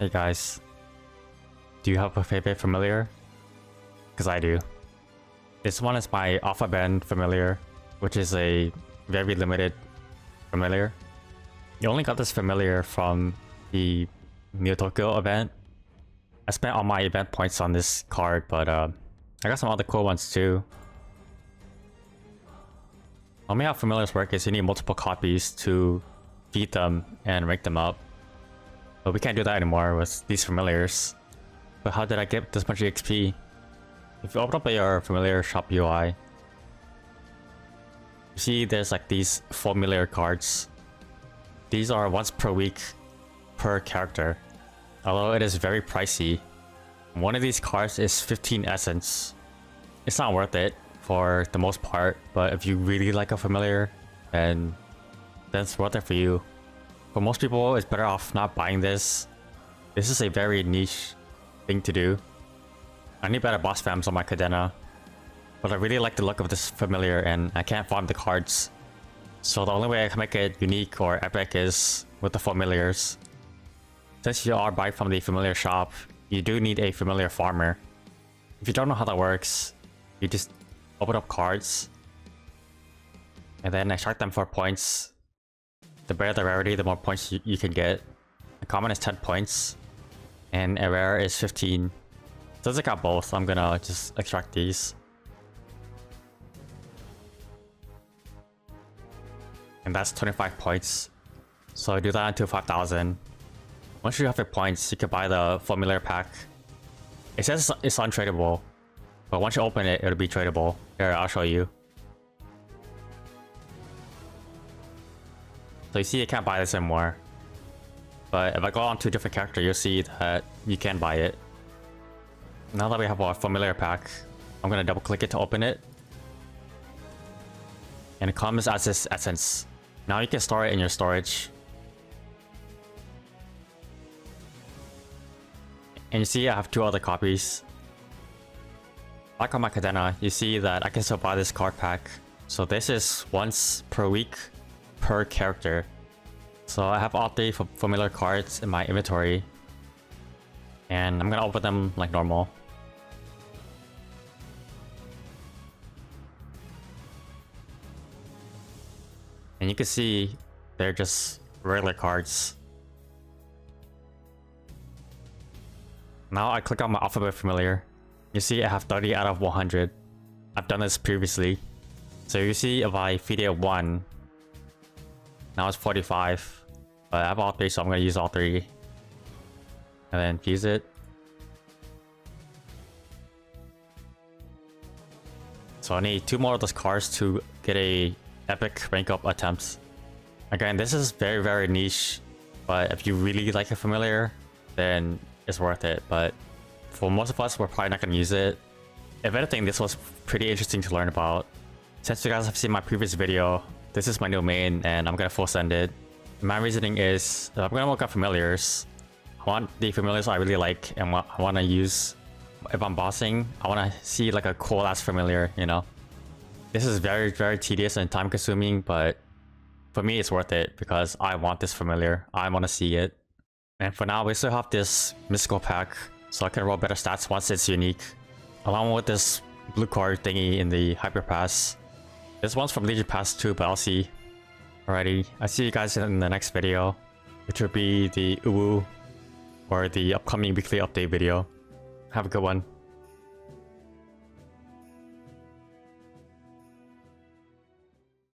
Hey guys, do you have a favorite familiar? Because I do. This one is my Alpha Band familiar, which is a very limited familiar. You only got this familiar from the Neo Tokyo event. I spent all my event points on this card, but I got some other cool ones too. Normally how familiars work is you need multiple copies to feed them and rank them up. But we can't do that anymore with these familiars. But how did I get this much EXP? If you open up your familiar shop UI, you see there's like these Fauxmiliar cards. These are once per week per character. Although it is very pricey. One of these cards is 15 essence. It's not worth it for the most part, but if you really like a familiar, then it's worth it for you. For most people, it's better off not buying this. This is a very niche thing to do. I need better boss fams on my Cadena, but I really like the look of this familiar and I can't farm the cards. So the only way I can make it unique or epic is with the familiars. Since you are buying from the familiar shop, you do need a familiar farmer. If you don't know how that works, you just open up cards and then extract them for points. The better the rarity, the more points you can get. A common is 10 points and a rare is 15. Since I got both, I'm gonna just extract these. And that's 25 points. So I do that until 5,000. Once you have your points, you can buy the Fauxmiliar pack. It says it's untradeable, but once you open it, it'll be tradable. Here, I'll show you. So you see you can't buy this anymore. But if I go on to a different character, you'll see that you can buy it. Now that we have our Fauxmiliar pack, I'm gonna double click it to open it. And it comes as this essence. Now you can store it in your storage. And you see I have 2 other copies. Like on my Cadena, you see that I can still buy this card pack. So this is once per week per character. So I have all 3 familiar cards in my inventory. And I'm gonna open them like normal. And you can see they're just regular cards. Now I click on my alphabet familiar. You see I have 30 out of 100. I've done this previously. So you see if I feed it 1, now it's 45. But I have all 3, so I'm gonna use all 3. And then fuse it. So I need 2 more of those cards to get a epic rank up attempt. Again, this is very, very niche. But if you really like a familiar, then it's worth it. But for most of us, we're probably not gonna use it. If anything, this was pretty interesting to learn about. Since you guys have seen my previous video, this is my new main and I'm gonna full send it. My reasoning is that I'm gonna look at familiars. I want the familiars I really like and what I wanna use. If I'm bossing, I wanna see like a cool ass familiar, you know? This is very, very tedious and time consuming, but for me it's worth it because I want this familiar. I wanna see it. And for now, we still have this mystical pack, so I can roll better stats once it's unique. Along with this blue card thingy in the Hyper Pass. This one's from Legion Pass too, but I'll see. Alrighty, I see you guys in the next video, which will be the Uwu or the upcoming weekly update video. Have a good one.